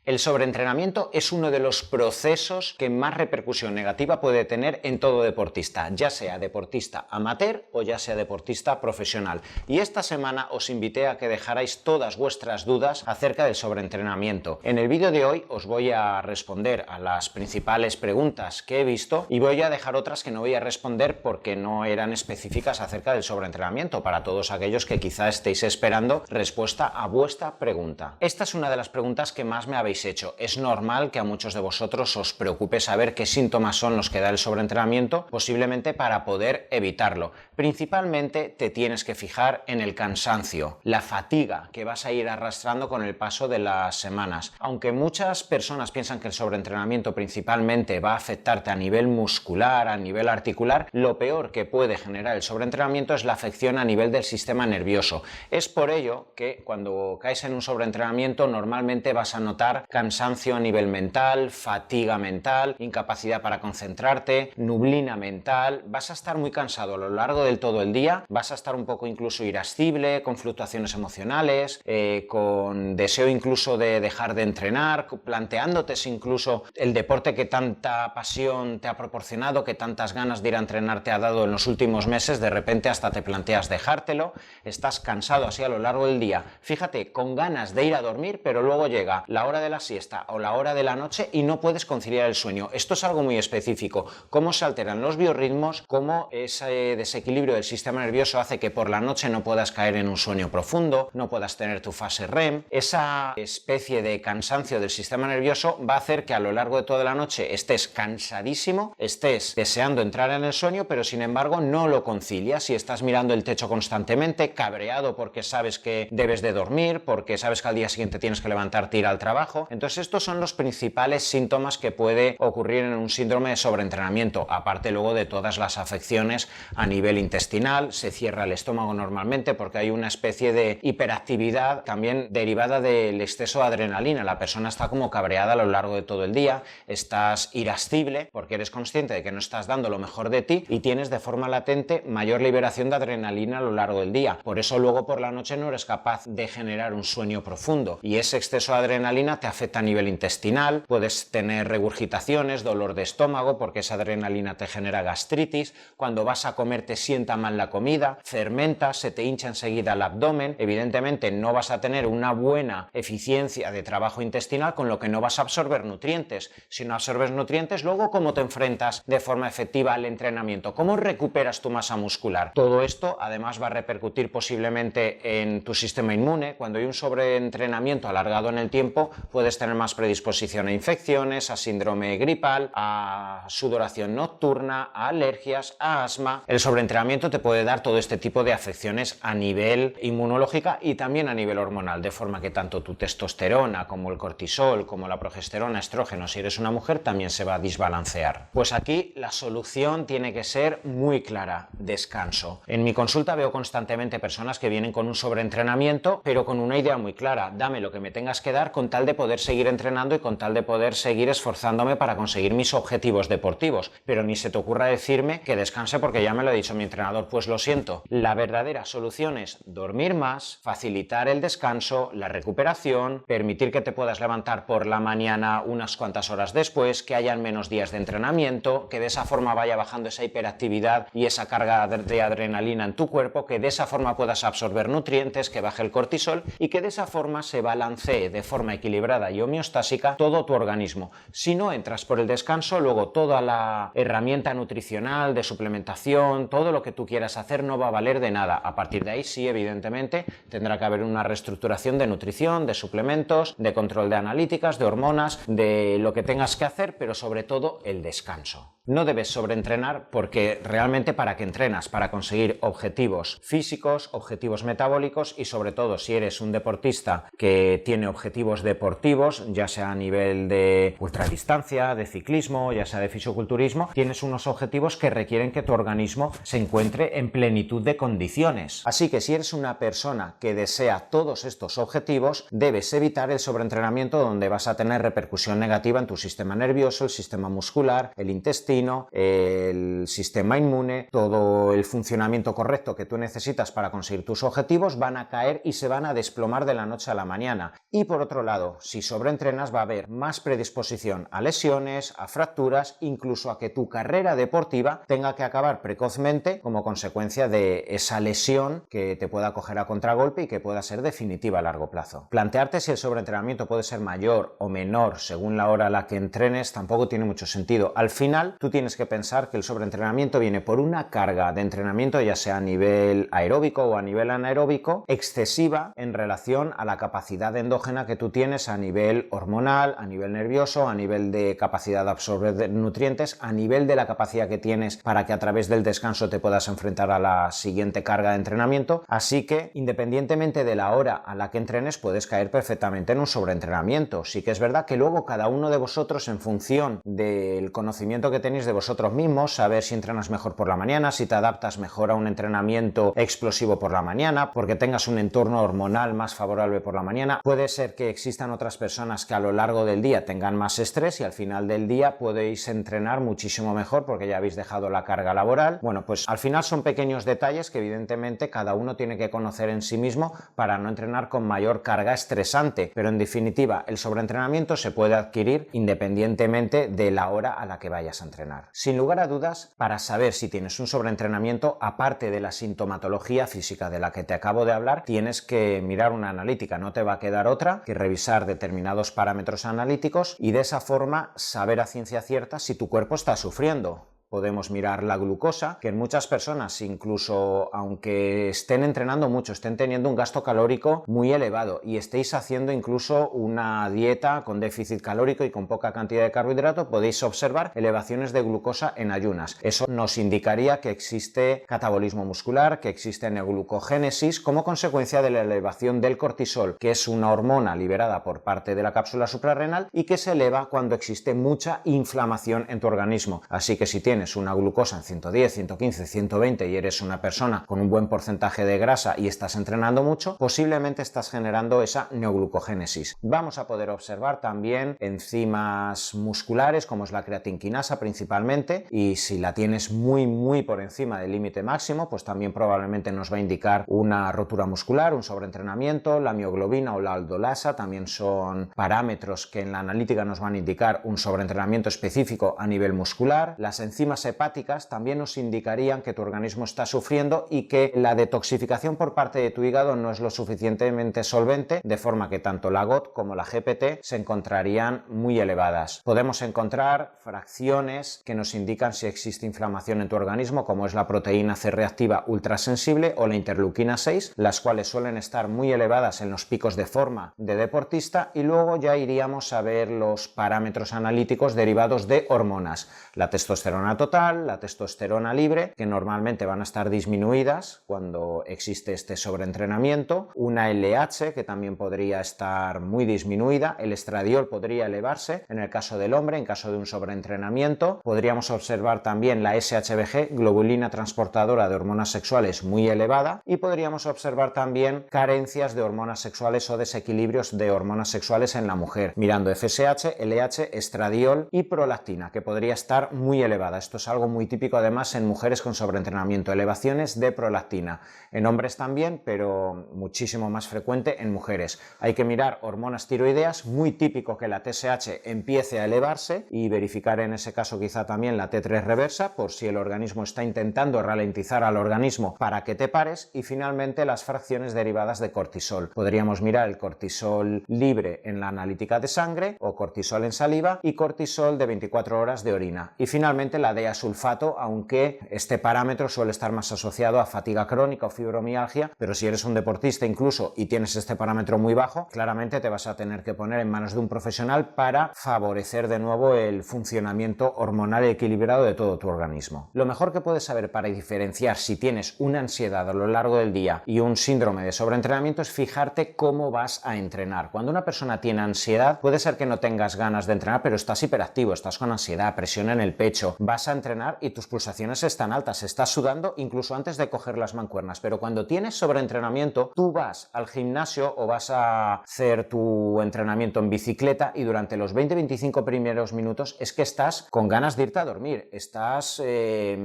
El sobreentrenamiento es uno de los procesos que más repercusión negativa puede tener en todo deportista, ya sea deportista amateur o ya sea deportista profesional. Y esta semana os invité a que dejarais todas vuestras dudas acerca del sobreentrenamiento. En el vídeo de hoy os voy a responder a las principales preguntas que he visto y voy a dejar otras que no voy a responder porque no eran específicas acerca del sobreentrenamiento, para todos aquellos que quizá estéis esperando respuesta a vuestra pregunta. Esta es una de las preguntas que más me habéis hecho. Es normal que a muchos de vosotros os preocupe saber qué síntomas son los que da el sobreentrenamiento, posiblemente para poder evitarlo. Principalmente te tienes que fijar en el cansancio, la fatiga que vas a ir arrastrando con el paso de las semanas. Aunque muchas personas piensan que el sobreentrenamiento principalmente va a afectarte a nivel muscular, a nivel articular, lo peor que puede generar el sobreentrenamiento es la afección a nivel del sistema nervioso. Es por ello que cuando caes en un sobreentrenamiento normalmente vas a notar cansancio a nivel mental, fatiga mental, incapacidad para concentrarte, nublina mental. Vas a estar muy cansado a lo largo del todo el día, vas a estar un poco incluso irascible, con fluctuaciones emocionales, con deseo incluso de dejar de entrenar, planteándote si incluso el deporte que tanta pasión te ha proporcionado, que tantas ganas de ir a entrenar te ha dado en los últimos meses, de repente hasta te planteas dejártelo. Estás cansado así a lo largo del día, fíjate, con ganas de ir a dormir, pero luego llega la hora de la siesta o la hora de la noche y no puedes conciliar el sueño. Esto es algo muy específico, cómo se alteran los biorritmos, cómo ese desequilibrio del sistema nervioso hace que por la noche no puedas caer en un sueño profundo, no puedas tener tu fase REM. Esa especie de cansancio del sistema nervioso va a hacer que a lo largo de toda la noche estés cansadísimo, estés deseando entrar en el sueño, pero sin embargo no lo concilias y estás mirando el techo constantemente, cabreado porque sabes que debes de dormir, porque sabes que al día siguiente tienes que levantarte e ir al trabajo. Entonces estos son los principales síntomas que puede ocurrir en un síndrome de sobreentrenamiento, aparte luego de todas las afecciones a nivel intestinal. Se cierra el estómago normalmente porque hay una especie de hiperactividad también derivada del exceso de adrenalina. La persona está como cabreada a lo largo de todo el día, estás irascible porque eres consciente de que no estás dando lo mejor de ti y tienes de forma latente mayor liberación de adrenalina a lo largo del día. Por eso luego por la noche no eres capaz de generar un sueño profundo y ese exceso de adrenalina te afecta a nivel intestinal, puedes tener regurgitaciones, dolor de estómago porque esa adrenalina te genera gastritis, cuando vas a comer te sienta mal la comida, fermentas, se te hincha enseguida el abdomen, evidentemente no vas a tener una buena eficiencia de trabajo intestinal, con lo que no vas a absorber nutrientes. Si no absorbes nutrientes, luego ¿cómo te enfrentas de forma efectiva al entrenamiento? ¿Cómo recuperas tu masa muscular? Todo esto además va a repercutir posiblemente en tu sistema inmune. Cuando hay un sobreentrenamiento alargado en el tiempo, puedes tener más predisposición a infecciones, a síndrome gripal, a sudoración nocturna, a alergias, a asma. El sobreentrenamiento te puede dar todo este tipo de afecciones a nivel inmunológica y también a nivel hormonal, de forma que tanto tu testosterona como el cortisol, como la progesterona, estrógeno, si eres una mujer, también se va a desbalancear. Pues aquí la solución tiene que ser muy clara: descanso. En mi consulta veo constantemente personas que vienen con un sobreentrenamiento, pero con una idea muy clara: dame lo que me tengas que dar con tal de poder seguir entrenando y con tal de poder seguir esforzándome para conseguir mis objetivos deportivos. Pero ni se te ocurra decirme que descanse porque ya me lo ha dicho mi entrenador. Pues lo siento, la verdadera solución es dormir más, facilitar el descanso, la recuperación, permitir que te puedas levantar por la mañana unas cuantas horas después, que hayan menos días de entrenamiento, que de esa forma vaya bajando esa hiperactividad y esa carga de adrenalina en tu cuerpo, que de esa forma puedas absorber nutrientes, que baje el cortisol y que de esa forma se balancee de forma equilibrada y homeostásica todo tu organismo. Si no entras por el descanso, luego toda la herramienta nutricional, de suplementación, todo lo que tú quieras hacer no va a valer de nada. A partir de ahí sí, evidentemente, tendrá que haber una reestructuración de nutrición, de suplementos, de control de analíticas, de hormonas, de lo que tengas que hacer, pero sobre todo el descanso. No debes sobreentrenar porque realmente para qué entrenas, para conseguir objetivos físicos, objetivos metabólicos y sobre todo si eres un deportista que tiene objetivos deportivos, ya sea a nivel de ultradistancia, de ciclismo, ya sea de fisiculturismo, tienes unos objetivos que requieren que tu organismo se encuentre en plenitud de condiciones. Así que si eres una persona que desea todos estos objetivos, debes evitar el sobreentrenamiento donde vas a tener repercusión negativa en tu sistema nervioso, el sistema muscular, el intestino, el sistema inmune. Todo el funcionamiento correcto que tú necesitas para conseguir tus objetivos van a caer y se van a desplomar de la noche a la mañana. Y por otro lado, si sobreentrenas va a haber más predisposición a lesiones, a fracturas, incluso a que tu carrera deportiva tenga que acabar precozmente como consecuencia de esa lesión que te pueda coger a contragolpe y que pueda ser definitiva a largo plazo. Plantearte si el sobreentrenamiento puede ser mayor o menor según la hora a la que entrenes tampoco tiene mucho sentido. Al final, tú tienes que pensar que el sobreentrenamiento viene por una carga de entrenamiento, ya sea a nivel aeróbico o a nivel anaeróbico, excesiva en relación a la capacidad endógena que tú tienes a nivel hormonal, a nivel nervioso, a nivel de capacidad de absorber nutrientes, a nivel de la capacidad que tienes para que a través del descanso te puedas enfrentar a la siguiente carga de entrenamiento. Así que, independientemente de la hora a la que entrenes, puedes caer perfectamente en un sobreentrenamiento. Sí que es verdad que luego cada uno de vosotros, en función del conocimiento que tenéis de vosotros mismos, saber si entrenas mejor por la mañana, si te adaptas mejor a un entrenamiento explosivo por la mañana, porque tengas un entorno hormonal más favorable por la mañana. Puede ser que existan otras personas que a lo largo del día tengan más estrés y al final del día podéis entrenar muchísimo mejor porque ya habéis dejado la carga laboral. Bueno, pues al final son pequeños detalles que evidentemente cada uno tiene que conocer en sí mismo para no entrenar con mayor carga estresante, pero en definitiva el sobreentrenamiento se puede adquirir independientemente de la hora a la que vayas a entrenar. Sin lugar a dudas, para saber si tienes un sobreentrenamiento, aparte de la sintomatología física de la que te acabo de hablar, tienes que mirar una analítica. No te va a quedar otra que revisar determinados parámetros analíticos y de esa forma saber a ciencia cierta si tu cuerpo está sufriendo. Podemos mirar la glucosa, que en muchas personas, incluso aunque estén entrenando mucho, estén teniendo un gasto calórico muy elevado y estéis haciendo incluso una dieta con déficit calórico y con poca cantidad de carbohidrato, podéis observar elevaciones de glucosa en ayunas. Eso nos indicaría que existe catabolismo muscular, que existe neoglucogénesis como consecuencia de la elevación del cortisol, que es una hormona liberada por parte de la cápsula suprarrenal y que se eleva cuando existe mucha inflamación en tu organismo. Así que si tienes una glucosa en 110, 115, 120 y eres una persona con un buen porcentaje de grasa y estás entrenando mucho, posiblemente estás generando esa neoglucogénesis. Vamos a poder observar también enzimas musculares como es la creatinquinasa principalmente, y si la tienes muy por encima del límite máximo, pues también probablemente nos va a indicar una rotura muscular, un sobreentrenamiento. La mioglobina o la aldolasa también son parámetros que en la analítica nos van a indicar un sobreentrenamiento específico a nivel muscular. Las enzimas hepáticas también nos indicarían que tu organismo está sufriendo y que la detoxificación por parte de tu hígado no es lo suficientemente solvente, de forma que tanto la GOT como la GPT se encontrarían muy elevadas. Podemos encontrar fracciones que nos indican si existe inflamación en tu organismo, como es la proteína C reactiva ultrasensible o la interleuquina 6, las cuales suelen estar muy elevadas en los picos de forma de deportista, y luego ya iríamos a ver los parámetros analíticos derivados de hormonas, la testosterona total, la testosterona libre, que normalmente van a estar disminuidas cuando existe este sobreentrenamiento, una LH que también podría estar muy disminuida, el estradiol podría elevarse en el caso del hombre en caso de un sobreentrenamiento. Podríamos observar también la SHBG, globulina transportadora de hormonas sexuales, muy elevada, y podríamos observar también carencias de hormonas sexuales o desequilibrios de hormonas sexuales en la mujer, mirando FSH, LH, estradiol y prolactina, que podría estar muy elevada. Esto es algo muy típico además en mujeres con sobreentrenamiento, elevaciones de prolactina. En hombres también, pero muchísimo más frecuente en mujeres. Hay que mirar hormonas tiroideas, muy típico que la TSH empiece a elevarse, y verificar en ese caso quizá también la T3 reversa, por si el organismo está intentando ralentizar al organismo para que te pares. Y finalmente las fracciones derivadas de cortisol. Podríamos mirar el cortisol libre en la analítica de sangre o cortisol en saliva y cortisol de 24 horas de orina. Y finalmente la DEA sulfato, aunque este parámetro suele estar más asociado a fatiga crónica o fibromialgia, pero si eres un deportista incluso y tienes este parámetro muy bajo, claramente te vas a tener que poner en manos de un profesional para favorecer de nuevo el funcionamiento hormonal equilibrado de todo tu organismo. Lo mejor que puedes saber para diferenciar si tienes una ansiedad a lo largo del día y un síndrome de sobreentrenamiento es fijarte cómo vas a entrenar. Cuando una persona tiene ansiedad, puede ser que no tengas ganas de entrenar, pero estás hiperactivo, estás con ansiedad, presión en el pecho, vas vas a entrenar y tus pulsaciones están altas, estás sudando incluso antes de coger las mancuernas, pero cuando tienes sobreentrenamiento, tú vas al gimnasio o vas a hacer tu entrenamiento en bicicleta y durante los 20-25 primeros minutos es que estás con ganas de irte a dormir, estás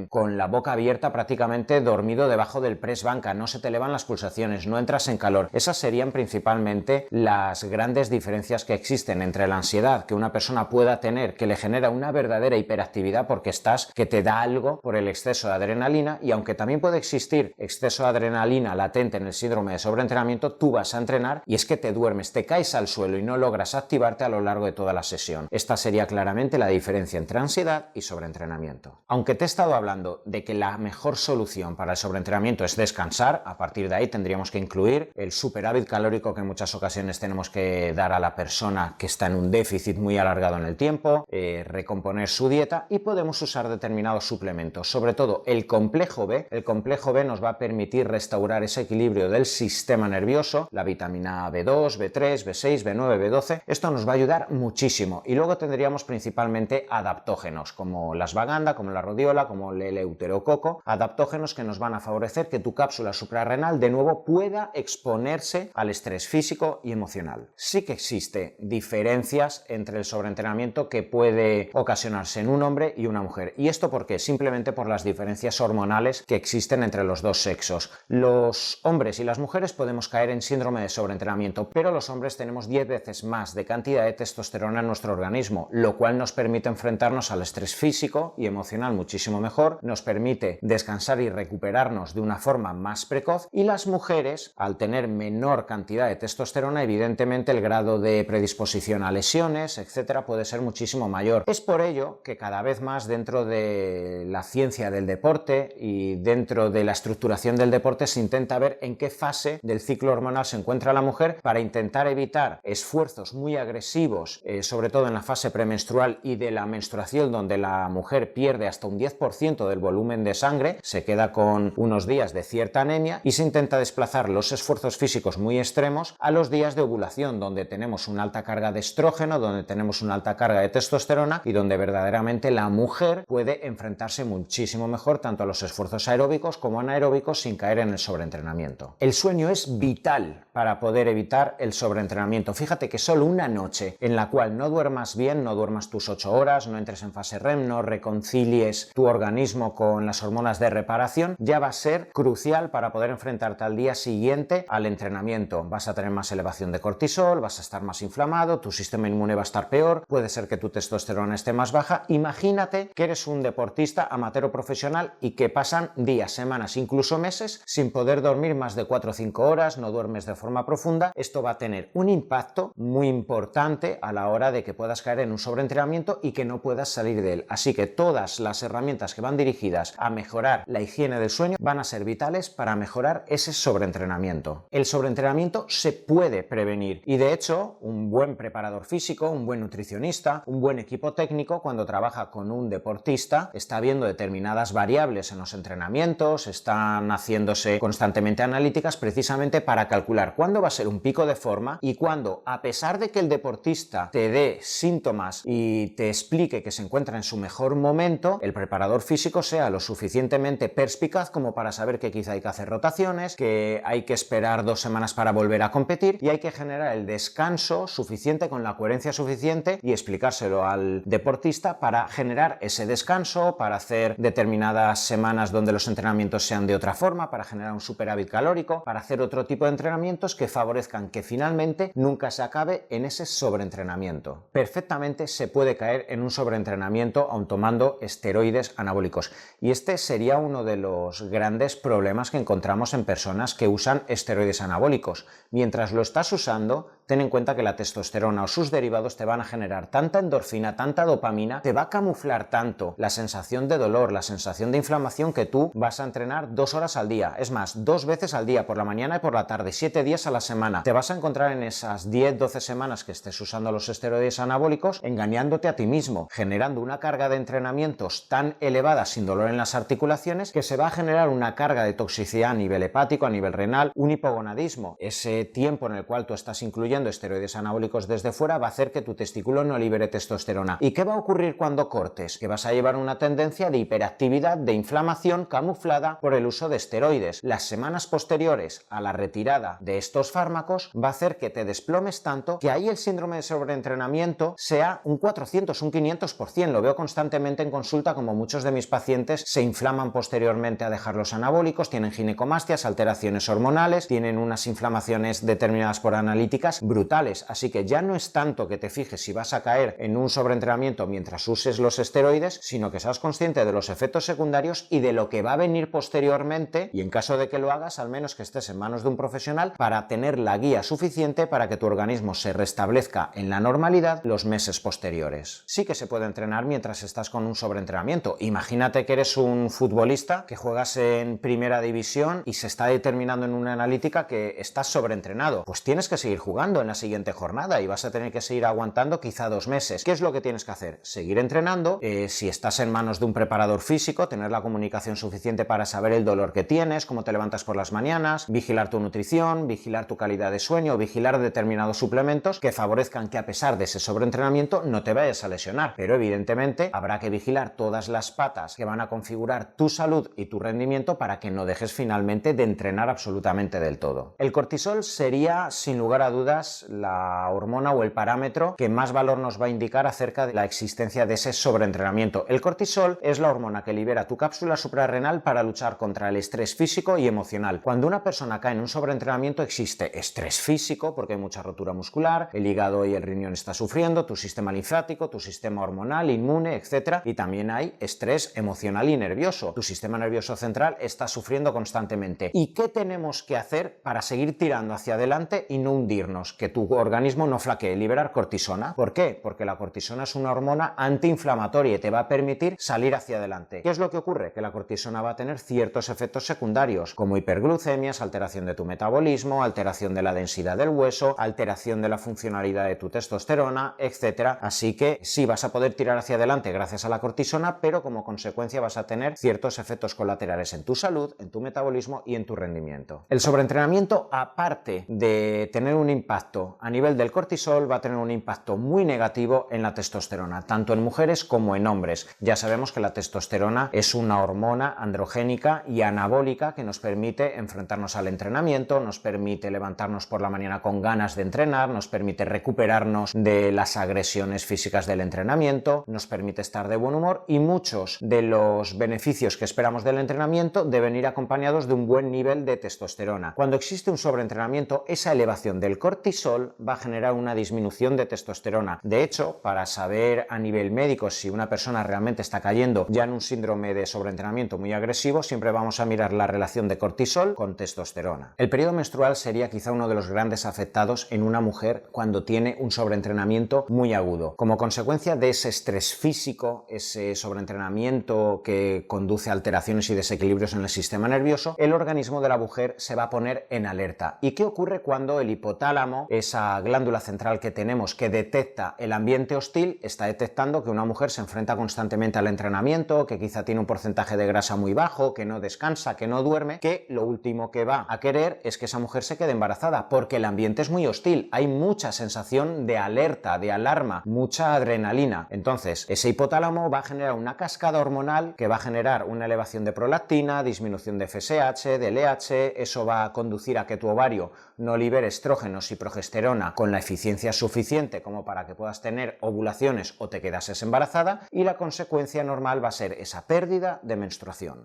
con la boca abierta prácticamente dormido debajo del press banca, no se te elevan las pulsaciones, no entras en calor. Esas serían principalmente las grandes diferencias que existen entre la ansiedad que una persona pueda tener, que le genera una verdadera hiperactividad porque que te da algo por el exceso de adrenalina, y aunque también puede existir exceso de adrenalina latente en el síndrome de sobreentrenamiento, tú vas a entrenar y es que te duermes, te caes al suelo y no logras activarte a lo largo de toda la sesión. Esta sería claramente la diferencia entre ansiedad y sobreentrenamiento. Aunque te he estado hablando de que la mejor solución para el sobreentrenamiento es descansar, a partir de ahí tendríamos que incluir el superávit calórico que en muchas ocasiones tenemos que dar a la persona que está en un déficit muy alargado en el tiempo, recomponer su dieta, y podemos usar determinados suplementos, sobre todo el complejo B. El complejo B nos va a permitir restaurar ese equilibrio del sistema nervioso, la vitamina B2, B3, B6, B9, B12. Esto nos va a ayudar muchísimo. Y luego tendríamos principalmente adaptógenos, como la ashwagandha, como la rodiola, como el eleuterococo, adaptógenos que nos van a favorecer que tu cápsula suprarrenal de nuevo pueda exponerse al estrés físico y emocional. Sí que existe diferencias entre el sobreentrenamiento que puede ocasionarse en un hombre y una mujer. ¿Y esto por qué? Simplemente por las diferencias hormonales que existen entre los dos sexos. Los hombres y las mujeres podemos caer en síndrome de sobreentrenamiento, pero los hombres tenemos 10 veces más de cantidad de testosterona en nuestro organismo, lo cual nos permite enfrentarnos al estrés físico y emocional muchísimo mejor, nos permite descansar y recuperarnos de una forma más precoz, y las mujeres, al tener menor cantidad de testosterona, evidentemente el grado de predisposición a lesiones, etcétera, puede ser muchísimo mayor. Es por ello que cada vez más dentro de la ciencia del deporte y dentro de la estructuración del deporte se intenta ver en qué fase del ciclo hormonal se encuentra la mujer para intentar evitar esfuerzos muy agresivos, sobre todo en la fase premenstrual y de la menstruación, donde la mujer pierde hasta un 10% del volumen de sangre, se queda con unos días de cierta anemia, y se intenta desplazar los esfuerzos físicos muy extremos a los días de ovulación, donde tenemos una alta carga de estrógeno, donde tenemos una alta carga de testosterona y donde verdaderamente la mujer puede enfrentarse muchísimo mejor tanto a los esfuerzos aeróbicos como anaeróbicos sin caer en el sobreentrenamiento. El sueño es vital para poder evitar el sobreentrenamiento. Fíjate que solo una noche en la cual no duermas bien, no duermas tus 8 horas, no entres en fase REM, no reconcilies tu organismo con las hormonas de reparación, ya va a ser crucial para poder enfrentarte al día siguiente al entrenamiento. Vas a tener más elevación de cortisol, vas a estar más inflamado, tu sistema inmune va a estar peor, puede ser que tu testosterona esté más baja. Imagínate que eres un deportista amateur o profesional y que pasan días, semanas, incluso meses sin poder dormir más de 4 o 5 horas, no duermes de forma profunda. Esto va a tener un impacto muy importante a la hora de que puedas caer en un sobreentrenamiento y que no puedas salir de él. Así que todas las herramientas que van dirigidas a mejorar la higiene del sueño van a ser vitales para mejorar ese sobreentrenamiento. El sobreentrenamiento se puede prevenir y de hecho un buen preparador físico, un buen nutricionista, un buen equipo técnico cuando trabaja con un deportista está viendo determinadas variables en los entrenamientos, están haciéndose constantemente analíticas precisamente para calcular cuándo va a ser un pico de forma y cuándo, a pesar de que el deportista te dé síntomas y te explique que se encuentra en su mejor momento, el preparador físico sea lo suficientemente perspicaz como para saber que quizá hay que hacer rotaciones, que hay que esperar 2 semanas para volver a competir y hay que generar el descanso suficiente con la coherencia suficiente y explicárselo al deportista para generar ese descanso, para hacer determinadas semanas donde los entrenamientos sean de otra forma, para generar un superávit calórico, para hacer otro tipo de entrenamientos que favorezcan que finalmente nunca se acabe en ese sobreentrenamiento. Perfectamente se puede caer en un sobreentrenamiento aun tomando esteroides anabólicos y este sería uno de los grandes problemas que encontramos en personas que usan esteroides anabólicos. Mientras lo estás usando, ten en cuenta que la testosterona o sus derivados te van a generar tanta endorfina, tanta dopamina, te va a camuflar tanto la sensación de dolor, la sensación de inflamación que tú vas a entrenar 2 horas al día. Es más, 2 veces al día, por la mañana y por la tarde, 7 días a la semana. Te vas a encontrar en esas 10-12 semanas que estés usando los esteroides anabólicos engañándote a ti mismo, generando una carga de entrenamientos tan elevada sin dolor en las articulaciones que se va a generar una carga de toxicidad a nivel hepático, a nivel renal, un hipogonadismo. Ese tiempo en el cual tú estás incluyendo sustituyendo esteroides anabólicos desde fuera, va a hacer que tu testículo no libere testosterona. ¿Y qué va a ocurrir cuando cortes? Que vas a llevar una tendencia de hiperactividad, de inflamación camuflada por el uso de esteroides. Las semanas posteriores a la retirada de estos fármacos va a hacer que te desplomes tanto que ahí el síndrome de sobreentrenamiento sea un 400, un 500%. Lo veo constantemente en consulta, como muchos de mis pacientes se inflaman posteriormente a dejar los anabólicos, tienen ginecomastias, alteraciones hormonales, tienen unas inflamaciones determinadas por analíticas brutales. Así que ya no es tanto que te fijes si vas a caer en un sobreentrenamiento mientras uses los esteroides, sino que seas consciente de los efectos secundarios y de lo que va a venir posteriormente, y en caso de que lo hagas, al menos que estés en manos de un profesional para tener la guía suficiente para que tu organismo se restablezca en la normalidad los meses posteriores. Sí que se puede entrenar mientras estás con un sobreentrenamiento. Imagínate que eres un futbolista que juegas en primera división y se está determinando en una analítica que estás sobreentrenado. Pues tienes que seguir jugando en la siguiente jornada y vas a tener que seguir aguantando quizá 2 meses. ¿Qué es lo que tienes que hacer? Seguir entrenando. Si estás en manos de un preparador físico, tener la comunicación suficiente para saber el dolor que tienes, cómo te levantas por las mañanas, vigilar tu nutrición, vigilar tu calidad de sueño, vigilar determinados suplementos que favorezcan que a pesar de ese sobreentrenamiento no te vayas a lesionar. Pero evidentemente habrá que vigilar todas las patas que van a configurar tu salud y tu rendimiento para que no dejes finalmente de entrenar absolutamente del todo. El cortisol sería, sin lugar a dudas, la hormona o el parámetro que más valor nos va a indicar acerca de la existencia de ese sobreentrenamiento. El cortisol es la hormona que libera tu cápsula suprarrenal para luchar contra el estrés físico y emocional. Cuando una persona cae en un sobreentrenamiento existe estrés físico porque hay mucha rotura muscular, el hígado y el riñón está sufriendo, tu sistema linfático, tu sistema hormonal, inmune, etc. Y también hay estrés emocional y nervioso. Tu sistema nervioso central está sufriendo constantemente. ¿Y qué tenemos que hacer para seguir tirando hacia adelante y no hundirnos? Que tu organismo no flaquee. Liberar cortisona. ¿Por qué? Porque la cortisona es una hormona antiinflamatoria y te va a permitir salir hacia adelante. ¿Qué es lo que ocurre? Que la cortisona va a tener ciertos efectos secundarios, como hiperglucemias, alteración de tu metabolismo, alteración de la densidad del hueso, alteración de la funcionalidad de tu testosterona, etc. Así que sí vas a poder tirar hacia adelante gracias a la cortisona, pero como consecuencia vas a tener ciertos efectos colaterales en tu salud, en tu metabolismo y en tu rendimiento. El sobreentrenamiento, aparte de tener un impacto a nivel del cortisol, va a tener un impacto muy negativo en la testosterona, tanto en mujeres como en hombres. Ya sabemos que la testosterona es una hormona androgénica y anabólica que nos permite enfrentarnos al entrenamiento, nos permite levantarnos por la mañana con ganas de entrenar, nos permite recuperarnos de las agresiones físicas del entrenamiento, nos permite estar de buen humor, y muchos de los beneficios que esperamos del entrenamiento deben ir acompañados de un buen nivel de testosterona. Cuando existe un sobreentrenamiento, esa elevación del cortisol va a generar una disminución de testosterona. De hecho, para saber a nivel médico si una persona realmente está cayendo ya en un síndrome de sobreentrenamiento muy agresivo, siempre vamos a mirar la relación de cortisol con testosterona. El periodo menstrual sería quizá uno de los grandes afectados en una mujer cuando tiene un sobreentrenamiento muy agudo. Como consecuencia de ese estrés físico, ese sobreentrenamiento que conduce a alteraciones y desequilibrios en el sistema nervioso, el organismo de la mujer se va a poner en alerta. ¿Y qué ocurre cuando el hipotálamo, esa glándula central que tenemos que detecta el ambiente hostil, está detectando que una mujer se enfrenta constantemente al entrenamiento, que quizá tiene un porcentaje de grasa muy bajo, que no descansa, que no duerme, que lo último que va a querer es que esa mujer se quede embarazada, porque el ambiente es muy hostil, hay mucha sensación de alerta, de alarma, mucha adrenalina. Entonces, ese hipotálamo va a generar una cascada hormonal que va a generar una elevación de prolactina, disminución de FSH, de LH, eso va a conducir a que tu ovario no libere estrógenos y progesterona con la eficiencia suficiente como para que puedas tener ovulaciones o te quedases embarazada, y la consecuencia normal va a ser esa pérdida de menstruación.